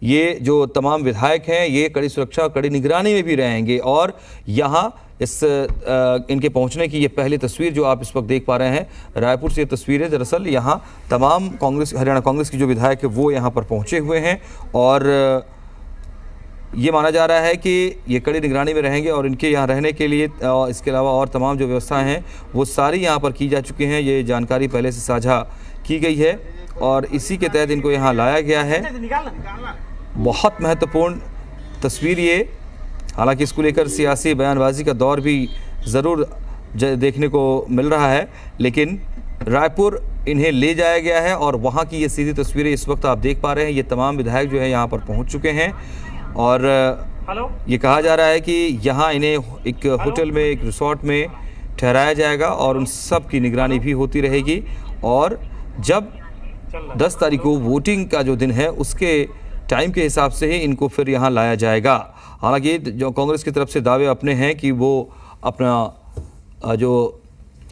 ये जो तमाम विधायक हैं ये कड़ी सुरक्षा और कड़ी निगरानी में भी रहेंगे। और यहाँ इनके पहुंचने की ये पहली तस्वीर जो आप इस वक्त देख पा रहे हैं रायपुर से, ये तस्वीर है। दरअसल यहाँ तमाम हरियाणा कांग्रेस की जो विधायक है वो यहाँ पर पहुंचे हुए हैं और ये माना जा रहा है कि ये कड़ी निगरानी में रहेंगे और इनके यहाँ रहने के लिए इसके अलावा और तमाम जो व्यवस्थाएं हैं वो सारी यहाँ पर की जा चुकी हैं। ये जानकारी पहले से साझा की गई है और इसी के तहत इनको यहाँ लाया गया है। बहुत महत्वपूर्ण तस्वीर ये, हालांकि इसको लेकर सियासी बयानबाजी का दौर भी ज़रूर देखने को मिल रहा है, लेकिन रायपुर इन्हें ले जाया गया है और वहाँ की ये सीधी तस्वीरें इस वक्त आप देख पा रहे हैं। ये तमाम विधायक जो है यहाँ पर पहुँच चुके हैं और ये कहा जा रहा है कि यहाँ इन्हें एक होटल में, एक रिसोर्ट में ठहराया जाएगा और उन सब की निगरानी भी होती रहेगी। और जब 10 तारीख को वोटिंग का जो दिन है उसके टाइम के हिसाब से ही इनको फिर यहाँ लाया जाएगा। हालांकि जो कांग्रेस की तरफ से दावे अपने हैं कि वो अपना जो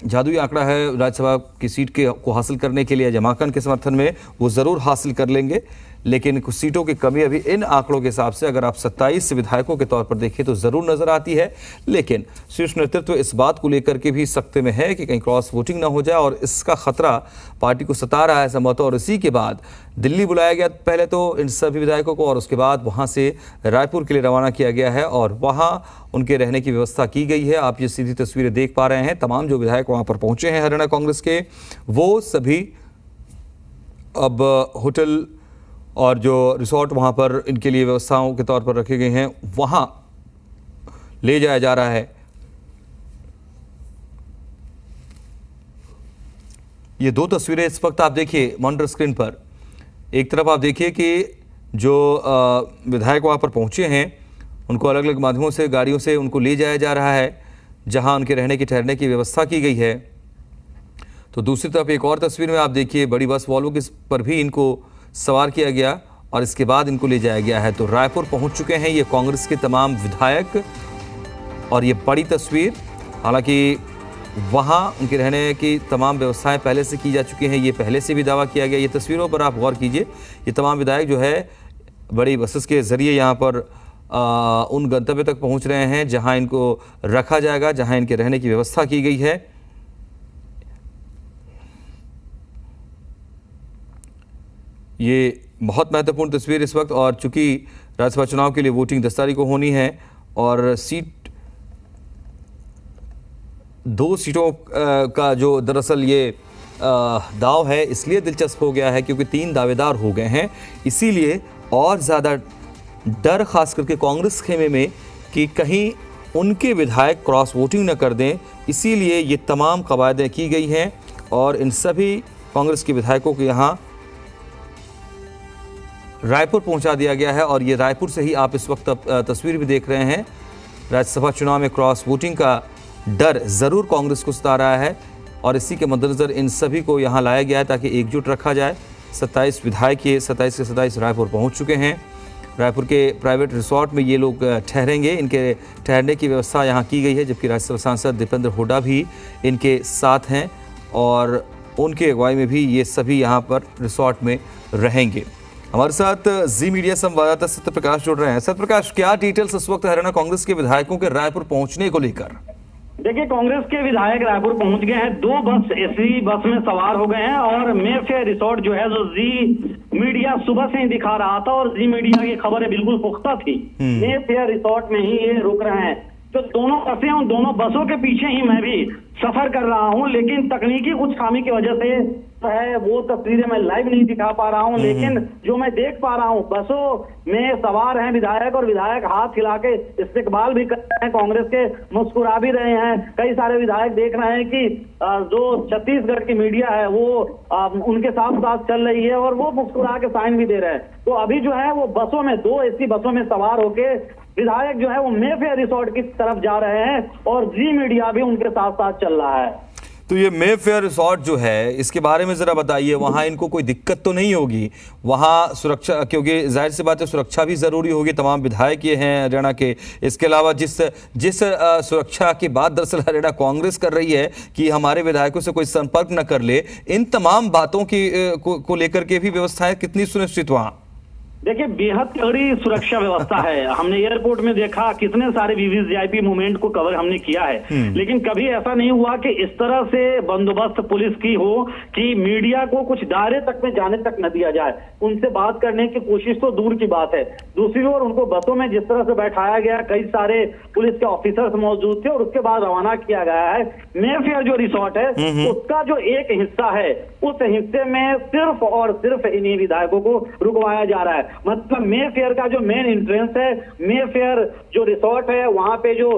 जादुई आंकड़ा है राज्यसभा की सीट को हासिल करने के लिए जमाकन के समर्थन में वो ज़रूर हासिल कर लेंगे, लेकिन कुछ सीटों की कमी अभी इन आंकड़ों के हिसाब से अगर आप 27 विधायकों के तौर पर देखें तो ज़रूर नज़र आती है। लेकिन शीर्ष नेतृत्व इस बात को लेकर के भी सख्ते में है कि कहीं क्रॉस वोटिंग ना हो जाए और इसका खतरा पार्टी को सता रहा है संभवतः। और इसी के बाद दिल्ली बुलाया गया पहले तो इन सभी विधायकों को और उसके बाद वहाँ से रायपुर के लिए रवाना किया गया है और वहाँ उनके रहने की व्यवस्था की गई है। आप ये सीधी तस्वीरें देख पा रहे हैं। तमाम जो विधायक वहाँ पर पहुँचे हैं हरियाणा कांग्रेस के, वो सभी अब होटल और जो रिसोर्ट वहाँ पर इनके लिए व्यवस्थाओं के तौर पर रखे गए हैं वहाँ ले जाया जा रहा है। ये दो तस्वीरें इस वक्त आप देखिए मॉनिटर स्क्रीन पर। एक तरफ आप देखिए कि जो विधायक वहाँ पर पहुँचे हैं उनको अलग अलग माध्यमों से, गाड़ियों से उनको ले जाया जा रहा है जहाँ उनके रहने की, ठहरने की व्यवस्था की गई है। तो दूसरी तरफ एक और तस्वीर में आप देखिए बड़ी बस वॉल्वो के पर भी इनको सवार किया गया और इसके बाद इनको ले जाया गया है। तो रायपुर पहुंच चुके हैं ये कांग्रेस के तमाम विधायक और ये बड़ी तस्वीर, हालांकि वहां उनके रहने की तमाम व्यवस्थाएं पहले से की जा चुकी हैं, ये पहले से भी दावा किया गया। ये तस्वीरों पर आप गौर कीजिए, ये तमाम विधायक जो है बड़ी बसेस के ज़रिए यहाँ पर उन गंतव्य तक पहुँच रहे हैं जहाँ इनको रखा जाएगा, जहाँ इनके रहने की व्यवस्था की गई है। ये बहुत महत्वपूर्ण तस्वीर इस वक्त, और चूंकि राज्यसभा चुनाव के लिए वोटिंग 10 तारीख को होनी है और दो सीटों का जो दरअसल ये दाव है इसलिए दिलचस्प हो गया है क्योंकि 3 दावेदार हो गए हैं, इसीलिए और ज़्यादा डर खास करके कांग्रेस खेमे में कि कहीं उनके विधायक क्रॉस वोटिंग न कर दें, इसीलिए ये तमाम कवायदें की गई हैं और इन सभी कांग्रेस के विधायकों को यहाँ रायपुर पहुंचा दिया गया है। और ये रायपुर से ही आप इस वक्त तस्वीर भी देख रहे हैं। राज्यसभा चुनाव में क्रॉस वोटिंग का डर ज़रूर कांग्रेस को सता रहा है और इसी के मद्देनज़र इन सभी को यहाँ लाया गया है ताकि एकजुट रखा जाए। 27 विधायक ये 27 के 27 रायपुर पहुँच चुके हैं। रायपुर के प्राइवेट रिसोर्ट में ये लोग ठहरेंगे, इनके ठहरने की व्यवस्था यहाँ की गई है, जबकि राज्यसभा सांसद दीपेंद्र हुड्डा भी इनके साथ हैं और उनके अगुवाई में भी ये सभी यहाँ पर रिसोर्ट में रहेंगे। हमारे साथ जी मीडिया संवाददाता सत्य प्रकाश जुड़ रहे हैं। सत्य प्रकाश, क्या डिटेल्स इस वक्त हरियाणा कांग्रेस के विधायकों के रायपुर पहुंचने को लेकर? देखिए, कांग्रेस के विधायक रायपुर पहुंच गए हैं। 2 बस एसी बस में सवार हो गए हैं और मेफेयर रिसोर्ट जो है जो जी मीडिया सुबह से ही दिखा रहा था और जी मीडिया की खबरें बिल्कुल पुख्ता थी, मेफेयर रिसोर्ट में ही ये रुक रहे हैं। तो दोनों बसें, उन दोनों बसों के पीछे ही मैं भी सफर कर रहा हूं, लेकिन तकनीकी कुछ खामी की वजह से है वो तस्वीरें मैं लाइव नहीं दिखा पा रहा हूं। लेकिन जो मैं देख पा रहा हूं, बसों में सवार हैं विधायक और विधायक हाथ हिला के इस्तेकबाल भी कर रहे हैं, कांग्रेस के मुस्कुरा भी रहे हैं। कई सारे विधायक देख रहे हैं कि जो छत्तीसगढ़ की मीडिया है वो उनके साथ साथ चल रही है और वो मुस्कुरा के साइन भी दे रहे हैं। तो अभी जो है वो बसों में 2 एसी बसों में सवार होके विधायक जो है वो मेफेयर रिसोर्ट की तरफ जा रहे हैं और जी मीडिया भी उनके साथ साथ चल रहा है। तो ये मेफेयर रिसोर्ट जो है इसके बारे में जरा बताइए, वहाँ इनको कोई दिक्कत तो नहीं होगी? वहाँ सुरक्षा, क्योंकि जाहिर सी बात है सुरक्षा भी जरूरी होगी, तमाम विधायक ये हैं हरियाणा के। इसके अलावा जिस सुरक्षा की बात दरअसल हरियाणा कांग्रेस कर रही है कि हमारे विधायकों से कोई संपर्क न कर ले, इन तमाम बातों की को लेकर के भी व्यवस्थाएं कितनी सुनिश्चित वहाँ? देखिए, बेहद कड़ी सुरक्षा व्यवस्था है। हमने एयरपोर्ट में देखा कितने सारे वीवीआईपी मूवमेंट को कवर हमने किया है, लेकिन कभी ऐसा नहीं हुआ कि इस तरह से बंदोबस्त पुलिस की हो कि मीडिया को कुछ दायरे तक में जाने तक न दिया जाए। उनसे बात करने की कोशिश तो दूर की बात है। दूसरी ओर उनको बसों में जिस तरह से बैठाया गया, कई सारे पुलिस के ऑफिसर्स मौजूद थे और उसके बाद रवाना किया गया है। मेफेयर जो रिसोर्ट है उसका जो एक हिस्सा है, उस हिस्से में सिर्फ और सिर्फ इन्हीं विधायकों को रुकवाया जा रहा है। मतलब मेफेयर का जो मेन एंट्रेंस है, मेफेयर जो रिसोर्ट है, वहां पे जो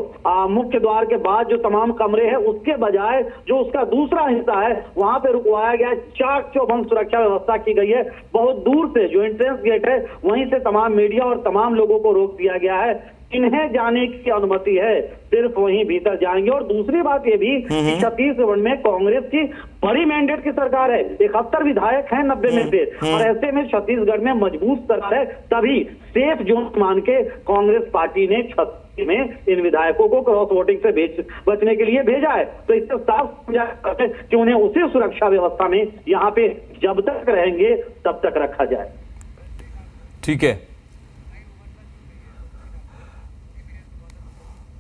मुख्य द्वार के बाद जो तमाम कमरे हैं, उसके बजाय जो उसका दूसरा हिस्सा है वहां पे रुकवाया गया। चाक चौबंद सुरक्षा व्यवस्था की गई है। बहुत दूर से जो एंट्रेंस गेट है वहीं से तमाम मीडिया और तमाम लोगों को रोक दिया गया है। इन्हें जाने की अनुमति है, सिर्फ वहीं भीतर जाएंगे। और दूसरी बात ये भी कि छत्तीसगढ़ में कांग्रेस की बड़ी मैंडेट की सरकार है, 71 विधायक हैं 90 में से, और ऐसे में छत्तीसगढ़ में मजबूत सरकार है। तभी सेफ जोन मान के कांग्रेस पार्टी ने छत्तीसगढ़ में इन विधायकों को क्रॉस वोटिंग से बचने के लिए भेजा है। तो इससे साफ समझा कि उन्हें उसी सुरक्षा व्यवस्था में यहाँ पे जब तक रहेंगे तब तक रखा जाए। ठीक है,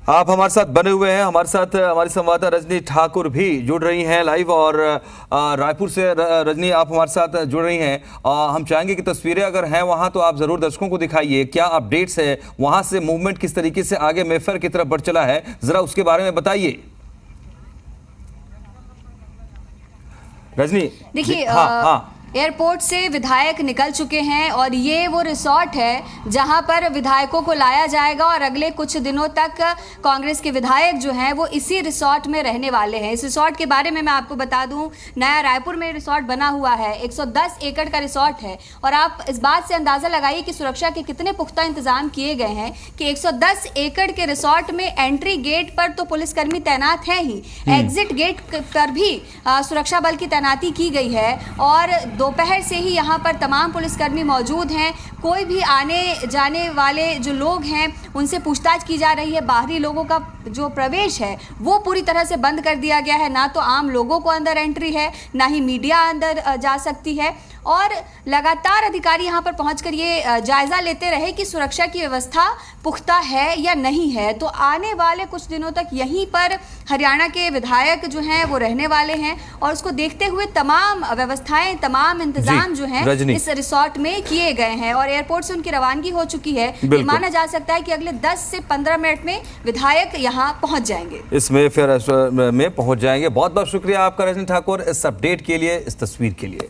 आप हमारे साथ बने हुए हैं। हमारे साथ हमारी संवाददाता रजनी ठाकुर भी जुड़ रही हैं लाइव, और रायपुर से रजनी आप हमारे साथ जुड़ रही हैं। हम चाहेंगे कि तस्वीरें अगर हैं वहां तो आप जरूर दर्शकों को दिखाइए, क्या अपडेट्स है वहां से, मूवमेंट किस तरीके से आगे मेफेयर की तरफ बढ़ चला है, जरा उसके बारे में बताइए रजनी। देखिए, हाँ। एयरपोर्ट से विधायक निकल चुके हैं और ये वो रिसोर्ट है जहां पर विधायकों को लाया जाएगा और अगले कुछ दिनों तक कांग्रेस के विधायक जो हैं वो इसी रिसोर्ट में रहने वाले हैं। इस रिसोर्ट के बारे में मैं आपको बता दूं, नया रायपुर में रिसोर्ट बना हुआ है, 110 एकड़ का रिसोर्ट है। और आप इस बात से अंदाजा लगाइए कि सुरक्षा के कितने पुख्ता इंतजाम किए गए हैं कि 110 एकड़ के रिसोर्ट में एंट्री गेट पर तो पुलिसकर्मी तैनात है ही, एग्जिट गेट पर भी सुरक्षा बल की तैनाती की गई है। और दोपहर से ही यहाँ पर तमाम पुलिसकर्मी मौजूद हैं। कोई भी आने जाने वाले जो लोग हैं उनसे पूछताछ की जा रही है। बाहरी लोगों का जो प्रवेश है वो पूरी तरह से बंद कर दिया गया है। ना तो आम लोगों को अंदर एंट्री है, ना ही मीडिया अंदर जा सकती है। और लगातार अधिकारी यहाँ पर पहुंचकर ये जायजा लेते रहे कि सुरक्षा की व्यवस्था पुख्ता है या नहीं है। तो आने वाले कुछ दिनों तक यहीं पर हरियाणा के विधायक जो हैं वो रहने वाले हैं, और उसको देखते हुए तमाम व्यवस्थाएं, तमाम इंतजाम जो हैं इस रिसोर्ट में किए गए हैं। और एयरपोर्ट से उनकी रवानगी हो चुकी है। माना जा सकता है कि अगले 10 से 15 मिनट में विधायक यहाँ पहुंच जाएंगे, इस मेफेयर में पहुंच जाएंगे। बहुत बहुत शुक्रिया आपका रजनी ठाकुर इस अपडेट के लिए, इस तस्वीर के लिए।